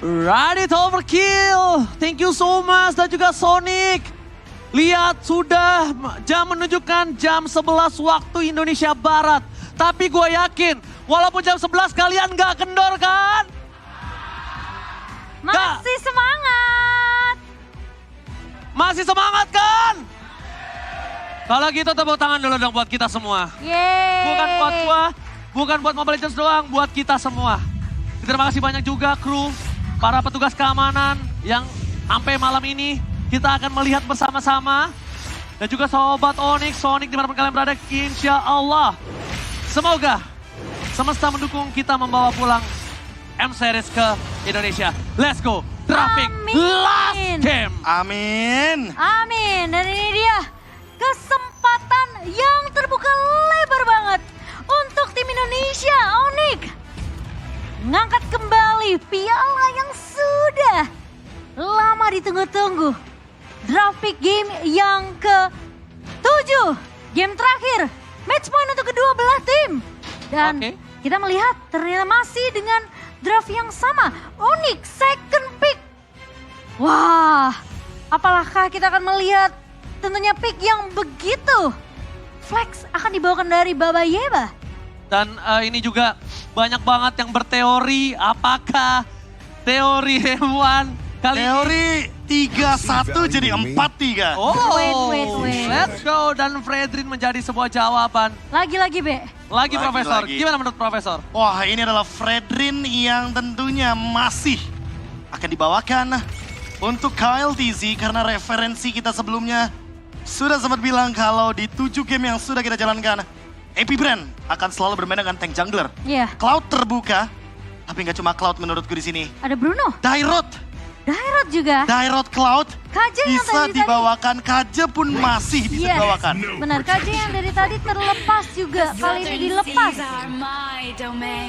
Radit overkill. Thank you so much dan juga Sonic. Lihat sudah jam menunjukkan jam 11 waktu Indonesia Barat. Tapi gue yakin walaupun jam 11 kalian gak kendor kan? Masih semangat. Masih semangat kan? Kalau gitu tepuk tangan dulu dong buat kita semua. Yeay. Bukan buat gua, bukan buat Mobile Legends doang, buat kita semua. Terima kasih banyak juga kru, para petugas keamanan yang sampai malam ini kita akan melihat bersama-sama. Dan juga sobat Onyx, Sonic dimanapun kalian berada, insya Allah. Semoga semesta mendukung kita membawa pulang M-Series ke Indonesia. Let's go, Traffic last game. Amin. Amin. Dan ini dia kesempatan yang terbuka lebar banget untuk tim Indonesia, Onyx. Ngangkat kembali piala yang sudah lama ditunggu-tunggu. Draft pick game yang ke-7. Game terakhir, match point untuk kedua belah tim. Dan kita melihat ternyata masih dengan draft yang sama. Onyx second pick. Wah, apakah kita akan melihat tentunya pick yang begitu flex akan dibawakan dari Baba Yeba. Dan ini juga banyak banget yang berteori apakah teori hewan kali Teori 3-1 jadi 4-3. Oh, Wait. let's go. Dan Fredrin menjadi sebuah jawaban. Lagi-lagi, Be. Lagi Lagi, Profesor, lagi. gimana menurut Profesor? Wah, ini adalah Fredrin yang tentunya masih akan dibawakan untuk Kyle TZ karena referensi kita sebelumnya sudah sempat bilang kalau di 7 game yang sudah kita jalankan, AP Brand akan selalu bermain dengan tank jungler. Iya. Cloud terbuka, tapi nggak cuma Cloud menurutku di sini. Ada Bruno. Dairot juga. Dairot Cloud Kaje yang bisa tadi. dibawakan, Kaje pun masih bisa Yes. dibawakan. Benar, Kaje yang dari tadi terlepas juga. Kali ini dilepas.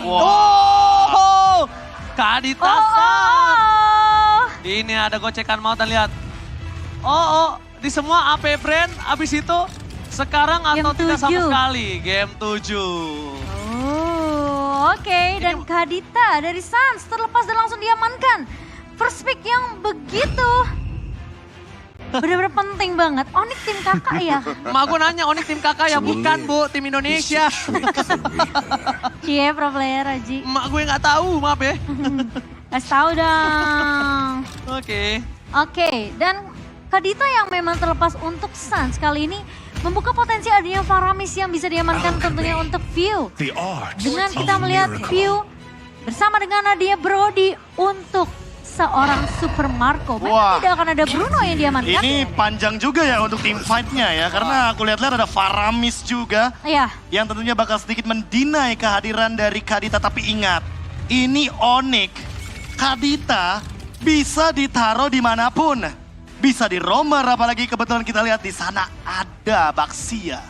Oh, Kadita San. Oh. Ini ada gocekan mau dan lihat. Oh, di semua AP Brand abis itu sekarang atau Game tidak sama 7. sekali. Game 7. Oh, oke. Dan Kadita dari Suns terlepas dan langsung diamankan. First pick yang begitu benar-benar penting banget. Onyx tim kakak ya? Mak gue nanya Onyx tim kakak ya, bukan Bu, tim Indonesia. Cie, pro player Aji. Mak gue nggak tahu, maaf ya. Kasih tahu dong. Oke. Oke, dan Kadita yang memang terlepas untuk Suns kali ini membuka potensi adanya Faramis yang bisa diamankan tentunya untuk View. Dengan kita melihat View bersama dengan Nadia Brody untuk seorang Super Marco. Memang Wah. tidak akan ada Bruno yang diamankan. Ini panjang juga ya untuk tim fight-nya ya, karena aku lihat-lihat ada Faramis juga Iya, yang tentunya bakal sedikit mendinai kehadiran dari Kadita. Tapi ingat, ini Onyx, Kadita bisa ditaruh dimanapun. Bisa di roamer, apalagi kebetulan kita lihat di sana ada Baxia.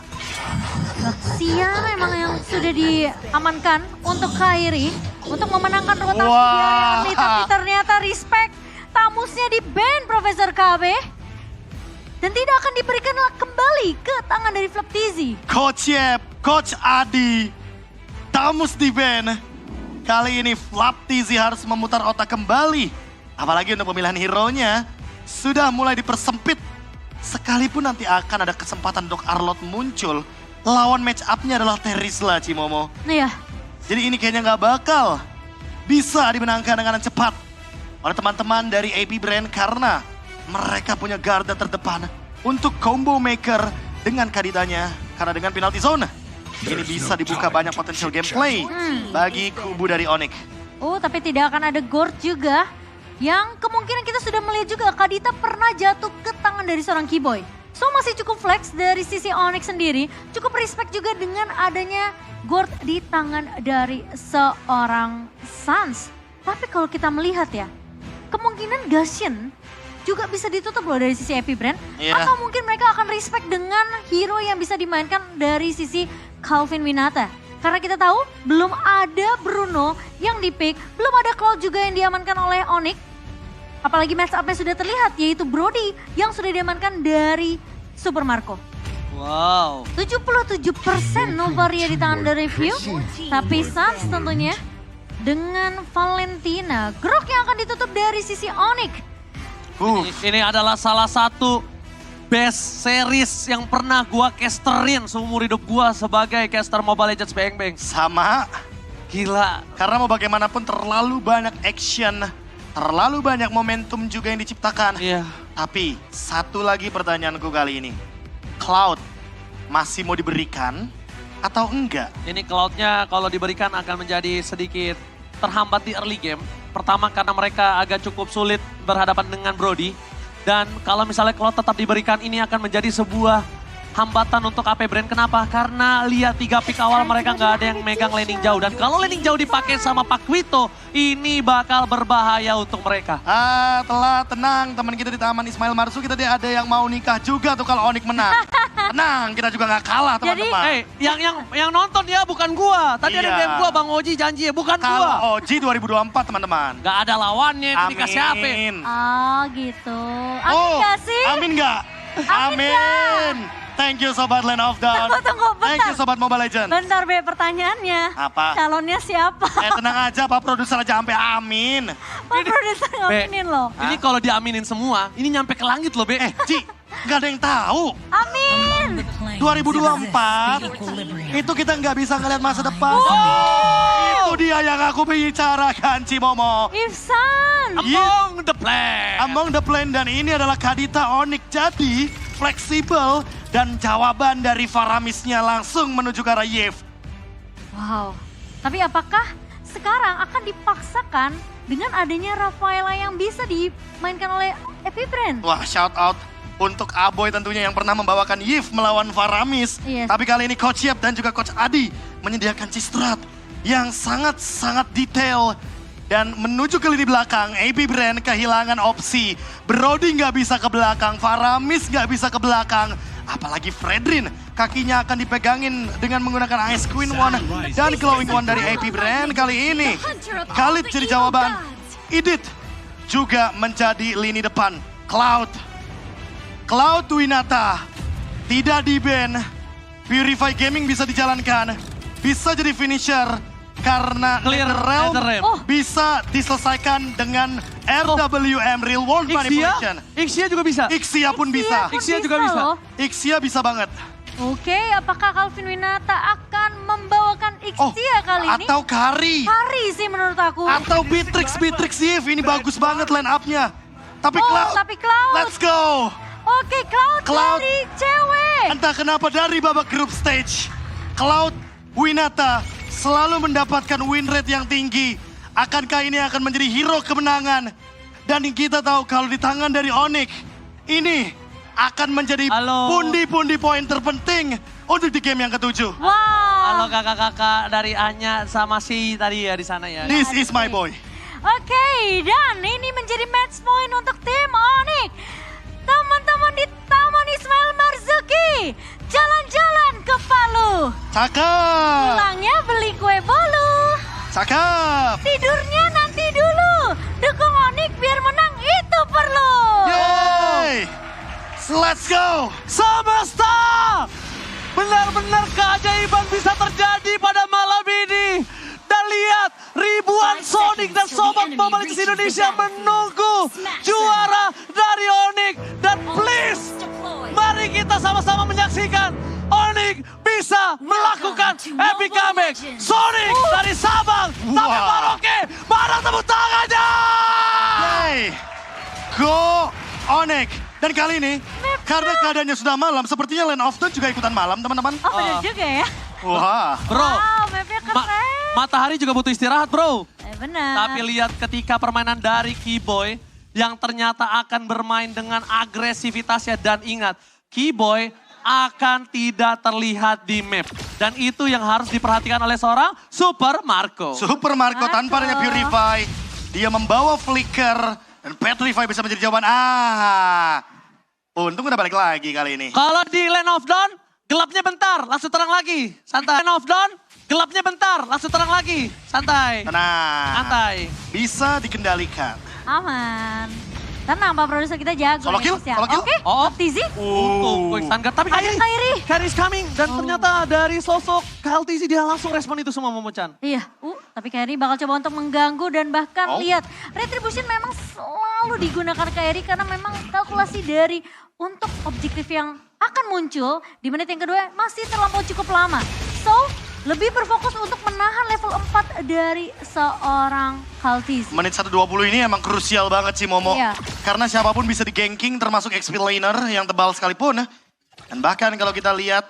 Sia memang yang sudah diamankan untuk Kairi untuk memenangkan rotasi Wah. di area ini. Tapi ternyata respect tamusnya di ban Profesor KB. Dan tidak akan diberikan kembali ke tangan dari Flap Tizi. Coach Yep, Coach Adi, Tamus di ban. Kali ini Flap Tizi harus memutar otak kembali. Apalagi untuk pemilihan hero-nya sudah mulai dipersempit. Sekalipun nanti akan ada kesempatan untuk Arlot muncul, lawan match up-nya adalah Terizla, Cimomo. Nah ya, Jadi ini kayaknya nggak bakal bisa dimenangkan dengan cepat oleh teman-teman dari AP Brand karena mereka punya garda terdepan untuk combo maker dengan Kaditanya. Karena dengan penalty zone, ini bisa dibuka banyak potensial gameplay bagi kubu dari Onyx. oh tapi tidak akan ada Gord juga. Yang kemungkinan kita sudah melihat juga Kadita pernah jatuh ke tangan dari seorang Keyboy. So masih cukup flex dari sisi Onyx sendiri. Cukup respect juga dengan adanya Gord di tangan dari seorang Suns. Tapi kalau kita melihat ya, kemungkinan Gashen juga bisa ditutup loh dari sisi AP Brand. Iya. Atau mungkin mereka akan respect dengan hero yang bisa dimainkan dari sisi Calvin Winata. Karena kita tahu belum ada Bruno yang dipick, belum ada Cloud juga yang diamankan oleh Onyx. Apalagi match up-nya sudah terlihat yaitu Brody yang sudah diamankan dari Super Marco. Wow. 77% Novaria di tangan dari View. Tapi Suns tentunya dengan Valentina. Grok yang akan ditutup dari sisi Onyx. Ini adalah salah satu best series yang pernah gua casterin seumur hidup gua sebagai caster Mobile Legends Bang Bang. Sama. Gila. Karena mau bagaimanapun terlalu banyak action, terlalu banyak momentum juga yang diciptakan. Iya. Tapi satu lagi pertanyaanku kali ini. Cloud masih mau diberikan atau enggak? Ini Cloud-nya kalau diberikan akan menjadi sedikit terhambat di early game. Pertama karena mereka agak cukup sulit berhadapan dengan Brody. Dan kalau misalnya Cloud tetap diberikan, ini akan menjadi sebuah hambatan untuk AP Brand. Kenapa? Karena lihat 3 pick awal mereka nggak ada yang megang landing jauh. Dan kalau landing jauh dipakai sama Pak Quito, ini bakal berbahaya untuk mereka. Telah tenang teman kita di Taman Ismail Marzu, kita ada yang mau nikah juga tuh kalau Onyx menang. Tenang, kita juga nggak kalah teman-teman. Yang nonton ya bukan gua. Tadi ada Iya. DM gua Bang Oji janji ya, bukan gua. Kalau OG 2024 teman-teman. Gak ada lawannya, itu dikasih HP. Amin. Oh gitu. Amin gak sih? Amin nggak? Amin Amin. Thank you Sobat Land of Dawn. Tunggu, bentar. Thank you Sobat Mobile Legends. Bentar Be, pertanyaannya. Apa? Calonnya siapa? Tenang aja Pak Produser aja sampai amin. Pak produser ngaminin loh. Ini kalau diaminin semua, ini nyampe ke langit loh Be. Ji, nggak ada yang tahu. Amin. 2024 itu kita nggak bisa ngeliat masa depan. Itu dia yang aku bicarakan Cimomo. Ifsan. Among the plan. Among the Plan dan ini adalah Kadita Onyx, jadi fleksibel dan jawaban dari Faramisnya langsung menuju ke arah Yves. Wow. Tapi apakah sekarang akan dipaksakan dengan adanya Rafaela yang bisa dimainkan oleh Epibrand? Wah, shout out untuk Aboy tentunya yang pernah membawakan Yves melawan Faramis. Yes. Tapi kali ini Coach Yep dan juga Coach Adi menyediakan Cistrat yang sangat-sangat detail. Dan menuju ke lini belakang, AP Brand kehilangan opsi. Brody nggak bisa ke belakang, Faramis nggak bisa ke belakang. Apalagi Fredrin, kakinya akan dipegangin dengan menggunakan Ice Queen One dan Glowing One dari AP Brand kali ini. Khalid jadi jawaban, Idit juga menjadi lini depan. Cloud Winata tidak di-ban, Purify Gaming bisa dijalankan, bisa jadi finisher. Karena Clear Netherrealm Netherrealm. bisa diselesaikan dengan RWM, Real World Manipulation. Ixia juga bisa. Ixia pun bisa. Ixia juga bisa. loh. Ixia bisa banget. Oke, apakah Calvin Winata akan membawakan Ixia kali ini? Atau Kari. Hari sih menurut aku. Atau Beatrix Yves. Ini bagus banget line up-nya. Tapi tapi Cloud. Let's go. Oke, Cloud dari cewek. Entah kenapa dari babak group stage, Cloud Winata selalu mendapatkan win rate yang tinggi. Akankah ini akan menjadi hero kemenangan? Dan kita tahu kalau di tangan dari Onyx, ini akan menjadi Halo. pundi-pundi poin terpenting untuk di game yang ke-7. Wow. Halo kakak-kakak dari Anya sama si tadi ya di sana ya. This is my boy. Oke, dan ini menjadi match point untuk tim Onyx. Teman-teman di Taman Ismail Marzuki, jalan-jalan ke Palu. Cakep. Pulangnya beli kue bolu. Cakep. Tidurnya nanti dulu. Dukung Onyx biar menang itu perlu. Yeay. Let's go. Semesta! Benar-benar keajaiban bisa terjadi pada malam ini. Dan lihat ribuan Sonic dan Sobat Mobile Legends Indonesia menunggu juara dari Onyx. Dan please, mari kita sama-sama menyaksikan Onyx bisa melakukan epic comeback. Sonic dari Sabang sampai Wow. Merauke, mana tepuk tangannya? Yeay. Go Onyx. Dan kali ini, karena keadaannya sudah malam, sepertinya Land of Dawn juga ikutan malam, teman-teman. Oh bener juga ya. Wah. Bro, Wow, mapnya keren. matahari juga butuh istirahat bro. Benar. Tapi lihat ketika permainan dari Keyboy yang ternyata akan bermain dengan agresivitasnya. Dan ingat, Keyboy akan tidak terlihat di map. Dan itu yang harus diperhatikan oleh seorang Super Marco. Super Marco tanpa adanya Purify. Dia membawa Flicker. Dan Petrify bisa menjadi jawaban. Untung udah balik lagi kali ini. Kalau di Land of Dawn, gelapnya bentar, langsung terang lagi. Santai. Land of Dawn, gelapnya bentar, langsung terang lagi. Santai. Tenang. Santai. Bisa dikendalikan. Aman. Tenang Pak Produser, kita jago. Solo kill, Indonesia. solo kill. Oke, Oh. Tizi. Quick stun guard. Tapi Ada Kairi. Kairi is coming. Dan ternyata dari sosok KLTZ dia langsung respon itu semua Momochan. Iya. Tapi Kairi bakal coba untuk mengganggu dan bahkan lihat Retribution memang selalu digunakan Kairi karena memang kalkulasi dari untuk objektif yang akan muncul di menit yang kedua masih terlampau cukup lama. So, lebih berfokus untuk menahan level 4 dari seorang Kha'Zix. Menit 1:20 ini emang krusial banget sih Momo. Iya. Karena siapapun bisa di-ganking termasuk XP laner yang tebal sekalipun. Dan bahkan kalau kita lihat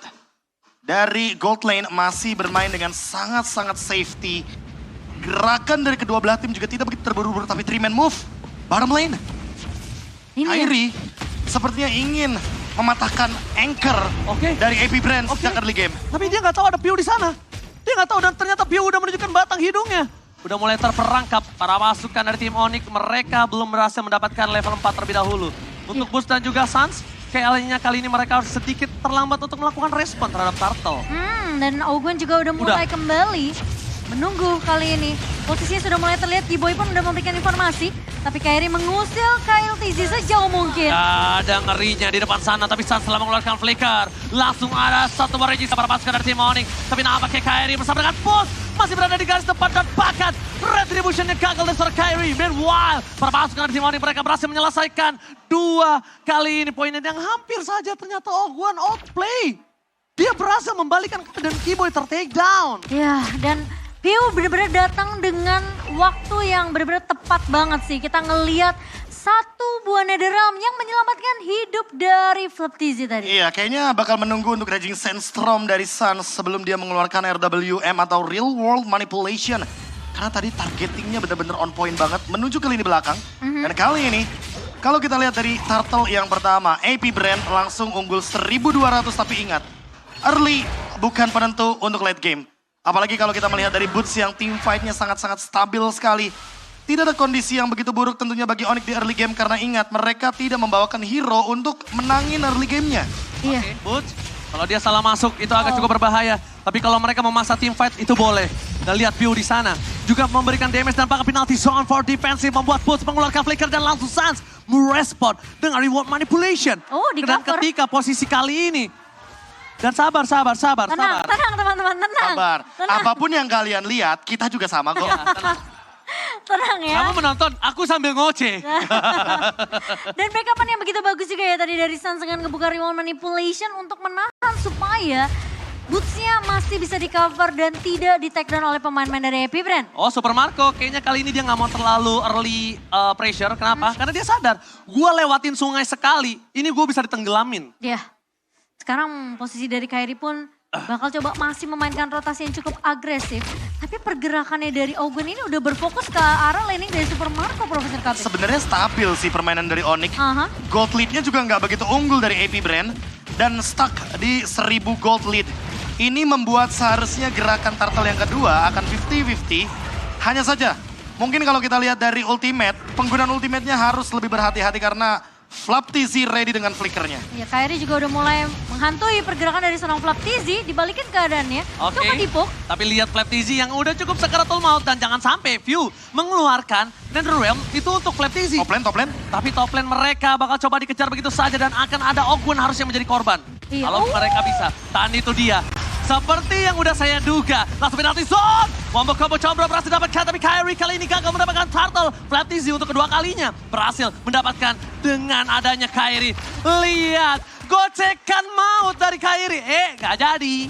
dari gold lane masih bermain dengan sangat-sangat safety. Gerakan dari kedua belah tim juga tidak begitu terburu-buru tapi 3-man move. Bottom lane. Ini ya. Kairi sepertinya ingin mematahkan anchor dari AP Brand sejak early game. Tapi dia nggak tahu ada Piu di sana. Dia nggak tahu dan ternyata Piu udah menunjukkan batang hidungnya. Udah mulai terperangkap para pasukan dari tim Onyx. Mereka belum berhasil mendapatkan level 4 terlebih dahulu. Untuk Boots dan juga Suns, kayaknya kali ini mereka harus sedikit terlambat untuk melakukan respon terhadap Turtle. Dan Ogun juga udah mulai kembali menunggu kali ini. Posisinya sudah mulai terlihat, G-Boy pun udah memberikan informasi. Tapi Kairi mengusir Kha'Zix sejauh mungkin. Ada ngerinya di depan sana, tapi Suns telah mengeluarkan flicker. Langsung ada satu regis para pasukan dari tim Onyx. Tapi nampaknya Kairi bersama dengan Boots masih berada di garis depan dan bahkan Retribution-nya gagal dari seorang Kairi. Meanwhile, para pasukan dari tim Onyx mereka berhasil menyelesaikan 2 kali ini poinnya yang hampir saja ternyata Ogun outplay. Dia berhasil membalikan dan G-Boy ter-take down. Ya, dan Piu benar-benar datang dengan waktu yang benar-benar tepat banget sih. Kita ngeliat satu buah Netherrealm yang menyelamatkan hidup dari Flaptizi tadi. Iya, kayaknya bakal menunggu untuk Raging Sandstorm dari Suns sebelum dia mengeluarkan RWM atau Real World Manipulation. Karena tadi targetingnya benar-benar on point banget menuju ke lini belakang. Dan kali ini, kalau kita lihat dari Turtle yang pertama, AP Brand langsung unggul 1200 tapi ingat, early bukan penentu untuk late game. Apalagi kalau kita melihat dari Boots yang team fight-nya sangat-sangat stabil sekali. Tidak ada kondisi yang begitu buruk tentunya bagi Onyx di early game karena ingat mereka tidak membawakan hero untuk menangin early game-nya. Iya. Oke, Boots, kalau dia salah masuk itu agak cukup berbahaya. Tapi kalau mereka memaksa team fight itu boleh. Dan lihat Piu di sana. Juga memberikan damage dan pakai penalty zone for defensive. Membuat Boots mengeluarkan flicker dan langsung Suns merespon dengan reward manipulation. Oh, di Dan cover. ketika posisi kali ini. Dan sabar. Tenang teman-teman, tenang. Sabar, Tenang. apapun yang kalian lihat kita juga sama kok. Tenang ya. Kamu menonton, aku sambil ngoceh. Dan backupan yang begitu bagus juga ya tadi dari Suns dengan ngebuka reward manipulation untuk menahan supaya Boots-nya masih bisa di cover dan tidak di take down oleh pemain-pemain dari AP Brand. Oh, Super Marco kayaknya kali ini dia nggak mau terlalu early pressure. Kenapa? Karena dia sadar, gue lewatin sungai sekali, ini gue bisa ditenggelamin. Ya, sekarang posisi dari Kairi pun bakal coba masih memainkan rotasi yang cukup agresif. Tapi pergerakannya dari Ogun ini udah berfokus ke arah laning dari Super Marco, Profesor Kapit. Sebenarnya stabil sih permainan dari Onyx. Gold lead-nya juga nggak begitu unggul dari AP Brand. Dan stuck di 1000 gold lead. Ini membuat seharusnya gerakan Turtle yang kedua akan 50-50. Hanya saja, mungkin kalau kita lihat dari ultimate, penggunaan ultimate-nya harus lebih berhati-hati karena Flaptizi ready dengan flickernya. Ya, Kairi juga udah mulai menghantui pergerakan dari seorang Flaptizi, dibalikin keadaannya. Oke, Coba dipuk. tapi lihat Flaptizi yang udah cukup sekaratul maut dan jangan sampai View mengeluarkan Netherrealm itu untuk Flaptizi. Top lane. Tapi top lane mereka bakal coba dikejar begitu saja dan akan ada Ogun harusnya menjadi korban. Iya. Kalau mereka bisa, tahan itu dia. Seperti yang udah saya duga, langsung penalti zone. Wombo combo combro berhasil dapatkan, tapi Kairi kali ini gagal mendapatkan Turtle. Flaptizi untuk kedua kalinya berhasil mendapatkan dengan adanya Kairi. Lihat, gocekan maut dari Kairi. Gak jadi.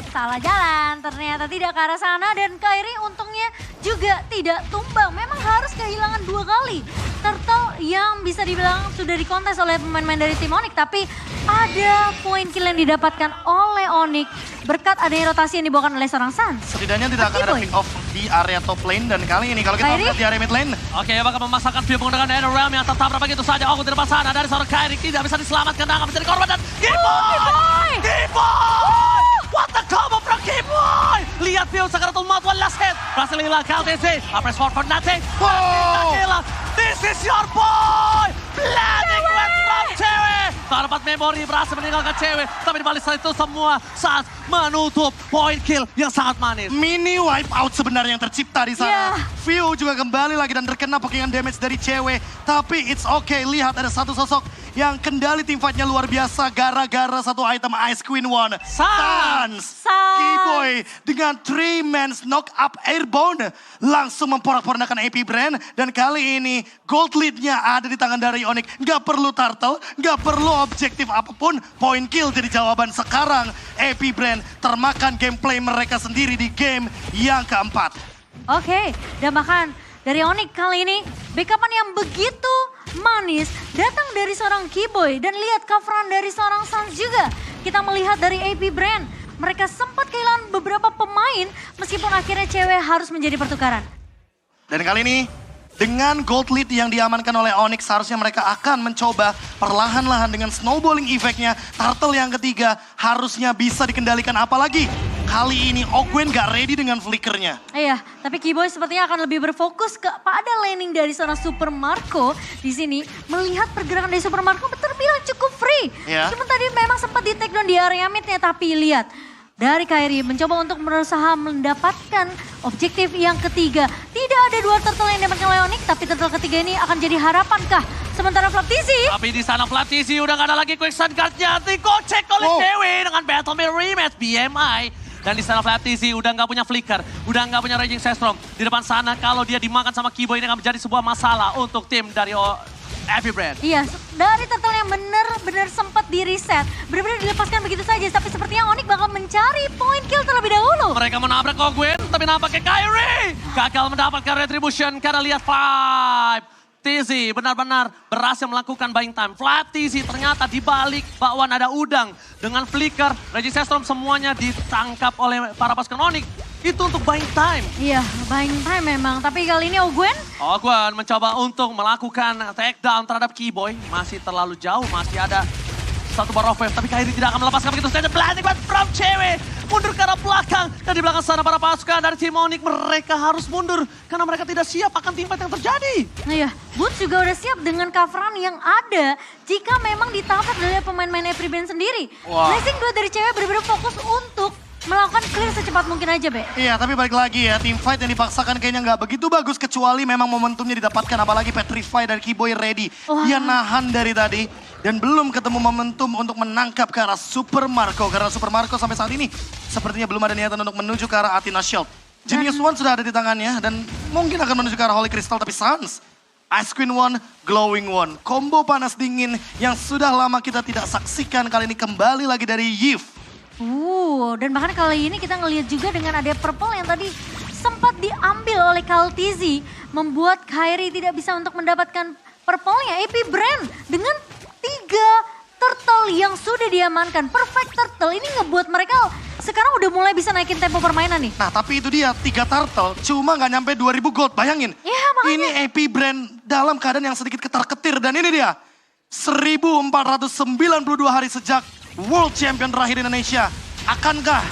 Salah jalan. Ternyata tidak ke arah sana dan Kairi untungnya juga tidak tumbang. Memang harus kehilangan 2 kali. Turtle yang bisa dibilang sudah dikontes oleh pemain-pemain dari tim Onyx. Tapi ada poin kill yang didapatkan oleh Onyx berkat adanya rotasi yang dibawakan oleh seorang Suns. Setidaknya tidak akan ada pick off di area top lane dan kali ini kalau kita Kairi? lihat di area mid lane. Oke, bakal memasakkan View menggunakan Netherrealm yang tertabrak begitu saja. Ogun di depan sana dari seorang Kairi tidak bisa diselamatkan dan akan menjadi korban dan G-Boy! What the combo from G-Boy! Lihat View sekaratul maut, one last hit. Berhasil hilang Kha'Zix. Press forward for nothing. Wow! This is your boy! Blending with from Cewek. Dapat memori berhasil meninggalkan Cewek. Tapi dibalik itu semua saat menutup poin kill yang sangat manis. Mini wipe out sebenarnya yang tercipta di sana. Yeah. View juga kembali lagi dan terkena pokingan damage dari Cewek. Tapi it's okay, lihat ada satu sosok yang kendali tim fightnya luar biasa gara-gara satu item Ice Queen One. Sans. Keyboy dengan 3 man's knock up airborne langsung memporak-porandakan AP Brand. Dan kali ini gold lead-nya ada di tangan dari Onyx. Gak perlu turtle, gak perlu objektif apapun. Point kill jadi jawaban sekarang. AP Brand termakan gameplay mereka sendiri di game yang keempat. Oke, dan bahkan dari Onyx kali ini backupan yang begitu manis datang dari seorang Keyboy dan lihat coveran dari seorang Sans juga. Kita melihat dari AP Brand, mereka sempat kehilangan beberapa pemain meskipun akhirnya cewek harus menjadi pertukaran. Dan kali ini dengan gold lead yang diamankan oleh Onyx seharusnya mereka akan mencoba perlahan-lahan dengan snowballing effect-nya. Turtle yang ketiga harusnya bisa dikendalikan, apalagi kali ini Ogwen gak ready dengan flickernya. Iya, tapi Keyboy sepertinya akan lebih berfokus kepada laning dari seorang Super Marco di sini. Melihat pergerakan dari Super Marco terbilang cukup free. Iya. Meskipun tadi memang sempat di take down di area mid-nya, tapi lihat. Dari Kairi mencoba untuk berusaha mendapatkan objektif yang ketiga. Tidak ada 2 turtle yang dapatkan oleh Onyx, tapi turtle ketiga ini akan jadi harapankah? Sementara Flaptizi. Tapi di sana Flaptizi udah gak ada lagi quicksand guard-nya. Dikocek oleh cewek dengan Battle Mail Rematch BMI. Dan di sana Flaptizi udah gak punya flicker, udah gak punya Raging Sandstorm. Di depan sana kalau dia dimakan sama Keyboy ini akan menjadi sebuah masalah untuk tim dari AP Brand. Iya, dari turtle yang benar-benar sempat di reset. Benar-benar dilepaskan begitu saja, tapi sepertinya Onyx bakal mencari point kill terlebih dahulu. Mereka menabrak Ogwen, tapi nampaknya Kairi gagal mendapatkan retribution karena lihat Flaptizi benar-benar berhasil melakukan buying time. Flaptizi ternyata di balik bakwan ada udang dengan flicker, Raging Sandstorm semuanya ditangkap oleh para pasukan Onyx. Itu untuk buying time. Iya, buying time memang. Tapi kali ini Ogwen mencoba untuk melakukan takedown terhadap Keyboy. Masih terlalu jauh, masih ada satu bar of wave. Tapi Kairi tidak akan melepaskan begitu saja. Blinding Blast from cewek. Mundur ke arah belakang. Dan di belakang sana para pasukan dari tim Onyx mereka harus mundur. Karena mereka tidak siap akan tim fight yang terjadi. Nah ya, Boots juga udah siap dengan coveran yang ada jika memang ditabrak dari pemain-pemain AP Brand sendiri. Blessing 2 dari cewek benar-benar fokus untuk melakukan clear secepat mungkin aja, Be. Iya, tapi balik lagi ya, tim fight yang dipaksakan kayaknya nggak begitu bagus kecuali memang momentumnya didapatkan, apalagi Petrify dan Keyboy ready. Dia nahan dari tadi dan belum ketemu momentum untuk menangkap ke arah Super Marco. Karena Super Marco sampai saat ini sepertinya belum ada niatan untuk menuju ke arah Athena Shield. Genius One sudah ada di tangannya dan mungkin akan menuju ke arah Holy Crystal, tapi Sans, Ice Queen One, Glowing One. Combo panas dingin yang sudah lama kita tidak saksikan kali ini kembali lagi dari Yves. Dan bahkan kali ini kita ngelihat juga dengan ada purple yang tadi sempat diambil oleh Kaltizi. Membuat Kairi tidak bisa untuk mendapatkan purple-nya. AP Brand dengan 3 turtle yang sudah diamankan. Perfect turtle ini ngebuat mereka sekarang udah mulai bisa naikin tempo permainan nih. Nah tapi itu dia, 3 turtle cuma nggak nyampe 2000 gold, bayangin. Ya, makanya. Ini AP Brand dalam keadaan yang sedikit ketar-ketir dan ini dia. 1492 hari sejak World Champion terakhir Indonesia. Akankah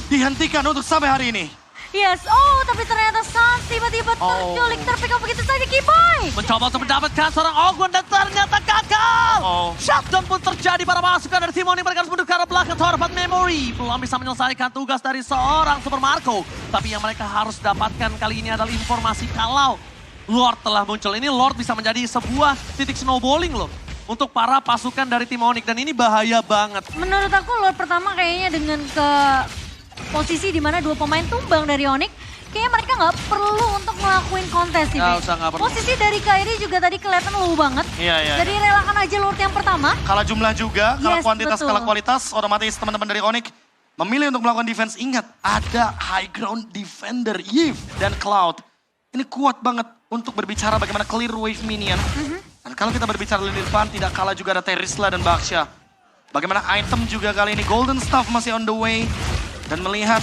dihentikan untuk sampai hari ini? Yes, tapi ternyata Sans tiba-tiba terculik, terpick up begitu saja Keyboy. Mencoba untuk mendapatkan seorang Ogwen dan ternyata gagal. Shutdown pun terjadi para pasukan dari tim Onyx. Mereka harus mundur ke arah belakang. Torbat Memory belum bisa menyelesaikan tugas dari seorang Super Marco. Tapi yang mereka harus dapatkan kali ini adalah informasi kalau Lord telah muncul. Ini Lord bisa menjadi sebuah titik snowballing loh untuk para pasukan dari tim Onyx. Dan ini bahaya banget. Menurut aku Lord pertama kayaknya dengan ke posisi di mana 2 pemain tumbang dari Onyx, kayaknya mereka nggak perlu untuk ngelakuin kontes sih. Nggak perlu. Posisi dari Kairi juga tadi kelihatan low banget. Iya. Jadi relakan aja Lord yang pertama. Kalah jumlah juga, kalah Yes, kuantitas, betul. kalah kualitas, otomatis teman-teman dari Onyx memilih untuk melakukan defense. Ingat, ada high ground defender Yves dan Cloud. Ini kuat banget untuk berbicara bagaimana clear wave minion. Dan kalau kita berbicara lini depan, tidak kalah juga ada Terisla dan Baksha. Bagaimana item juga kali ini, Golden Staff masih on the way. Dan melihat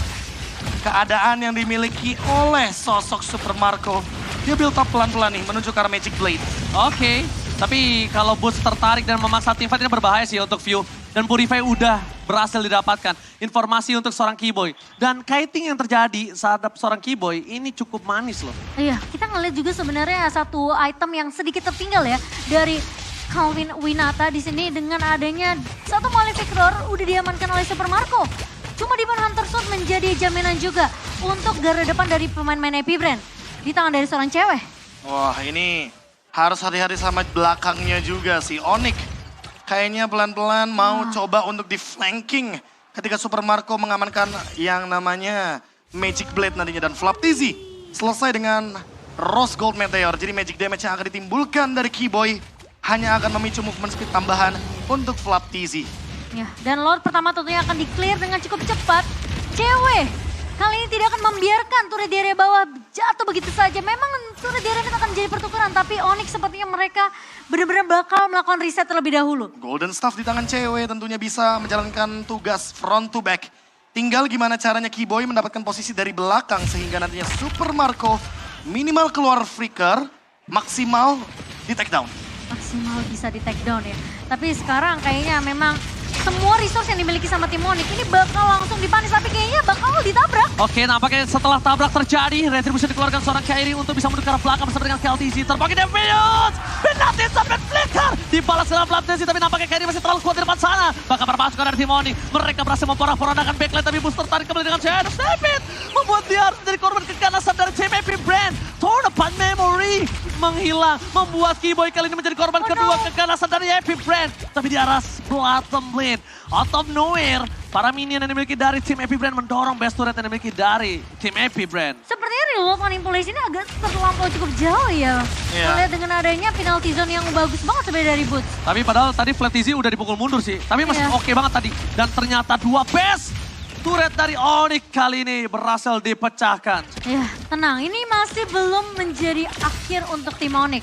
keadaan yang dimiliki oleh sosok Super Marco, dia build up pelan-pelan nih menuju ke arah Magic Blade. Oke, tapi kalau Boots tertarik dan memaksa tim fight ini berbahaya sih untuk View. Dan Purify udah berhasil didapatkan informasi untuk seorang Keyboy. Dan kiting yang terjadi saat seorang Keyboy ini cukup manis loh. Iya, kita ngeliat juga sebenarnya satu item yang sedikit tertinggal ya dari Calvin Winata di sini dengan adanya satu Malefic Roar udah diamankan oleh Super Marco. Cuma Demon Hunter Sword menjadi jaminan juga untuk garda depan dari pemain-pemain AP Brand di tangan dari seorang cewek. Wah, ini harus hati-hati sama belakangnya juga sih. Onyx kayaknya pelan-pelan mau coba untuk di flanking ketika Super Marco mengamankan yang namanya Magic Blade nantinya. Dan Flaptizi selesai dengan Rose Gold Meteor. Jadi magic damage yang akan ditimbulkan dari Keyboy hanya akan memicu movement speed tambahan untuk Flaptizi. Ya, dan Lord pertama tentunya akan di-clear dengan cukup cepat. Cewek kali ini tidak akan membiarkan turret di area bawah jatuh begitu saja. Memang turret di area ini akan menjadi pertukaran, tapi Onyx sepertinya mereka benar-benar bakal melakukan reset terlebih dahulu. Golden Staff di tangan cewek tentunya bisa menjalankan tugas front to back. Tinggal gimana caranya Keyboy mendapatkan posisi dari belakang sehingga nantinya Super Marco minimal keluar flicker, maksimal di take down. Maksimal bisa di take down ya. Tapi sekarang kayaknya memang semua resource yang dimiliki sama tim Onyx ini bakal langsung dipanis, tapi kayaknya bakal ditabrak. Oke, nampaknya setelah tabrak terjadi, Retribution dikeluarkan seorang Kairi untuk bisa menuju ke arah belakang bersama dengan KLTZ. Terbagi Devious, Benatin sampai flicker. Dibalas dengan Flaptizi, tapi nampaknya Kairi masih terlalu kuat di depan sana. Bahkan para pasukan dari tim Onyx, mereka berhasil memporak-porandakan backline, tapi booster tarik kembali dengan Shadow Snapit. Membuat dia harus menjadi korban keganasan dari tim AP Brand. Tournament Memory menghilang, membuat Keyboy kali ini menjadi korban kedua keganasan dari AP Brand. Tapi di arah bottom lane, out of nowhere, para minion yang dimiliki dari tim AP Brand mendorong best turret yang dimiliki dari tim AP Brand. Sepertinya real manipulation ini agak terlampau cukup jauh ya. Iya. Melihat dengan adanya penalty zone yang bagus banget sebenarnya dari Boots. Tapi padahal tadi Flaptizi udah dipukul mundur sih. Tapi masih Iya. oke banget tadi. Dan ternyata dua best turret dari Onyx kali ini berhasil dipecahkan. Ya, tenang. Ini masih belum menjadi akhir untuk tim Onyx.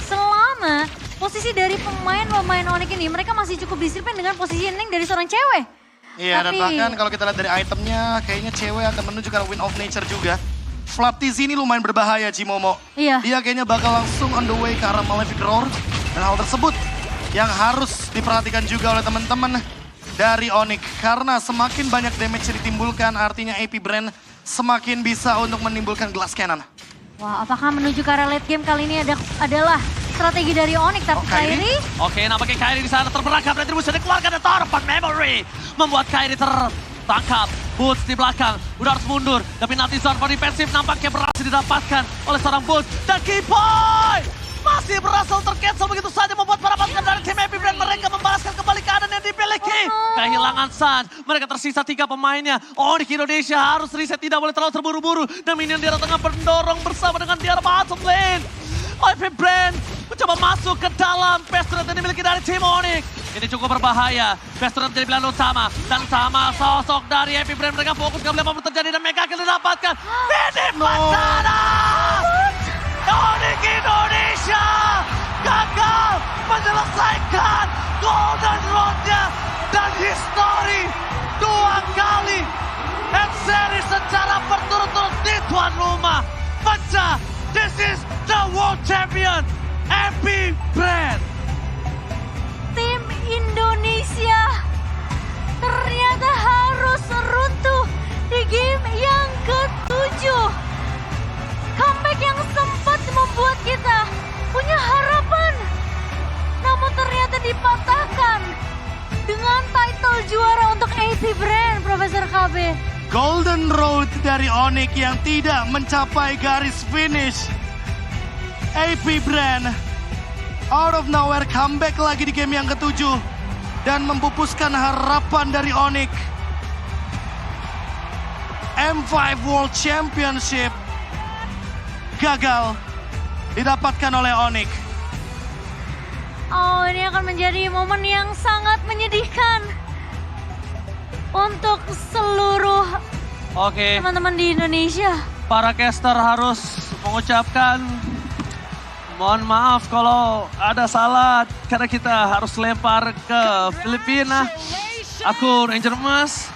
Selama posisi dari pemain-pemain Onyx ini, mereka masih cukup disiplin dengan positioning dari seorang cewek. Iya, dan Tapi- bahkan kalau kita lihat dari itemnya, kayaknya cewek akan menuju ke arah Wind of Nature juga. Flaptizi ini lumayan berbahaya, Cimomo. Iya. Dia kayaknya bakal langsung on the way ke arah Malefic Roar. Dan hal tersebut yang harus diperhatikan juga oleh teman-teman dari Onyx. Karena semakin banyak damage yang ditimbulkan, artinya AP Brand semakin bisa untuk menimbulkan glass cannon. Wah, apakah menuju ke arah late game kali ini adalah strategi dari Onyx? Tapi Oh, Kairi? Kairi, Oke, nampaknya Kairi di sana terperangkap. Retribution dikeluarkan dan Tournament Memory membuat Kairi tertangkap. Boots di belakang, udah harus mundur. Tapi nanti zone for defensif nampaknya berhasil didapatkan oleh seorang Boots. Dan Keyboy masih berhasil tercancel begitu saja, membuat para pasukan dari tim AP Brand mereka membalaskan kembali keadaan yang dimiliki. Kehilangan Sun, mereka tersisa 3 pemainnya. Onyx Indonesia harus reset, tidak boleh terlalu terburu-buru. Dan minion di arah tengah mendorong bersama dengan di arah bottom lane. AP Brand mencoba masuk ke dalam best turret yang dimiliki dari tim Onyx. Ini cukup berbahaya. Best turret menjadi pilihan utama. Dan sama sosok dari AP Brand, mereka fokus ke apa terjadi dan Mega Kill didapatkan. Mini Patana! Onyx Indonesia gagal menyelesaikan Golden Road-nya dan histori 2 kali and series secara berturut-turut di tuan rumah. Pecah, this is the world champion, AP Brand. tim Indonesia ternyata harus runtuh di game yang ke-7. Comeback yang sempat membuat kita punya harapan, namun ternyata dipatahkan dengan title juara untuk AP Brand, Profesor KB. Golden Road dari Onyx yang tidak mencapai garis finish. AP Brand out of nowhere comeback lagi di game yang ke-7 dan memupuskan harapan dari Onyx. M5 World Championship gagal didapatkan oleh Onyx. Oh, ini akan menjadi momen yang sangat menyedihkan untuk seluruh Oke, teman-teman di Indonesia. para caster harus mengucapkan mohon maaf kalau ada salah karena kita harus lempar ke Filipina. Aku Ranger Emas.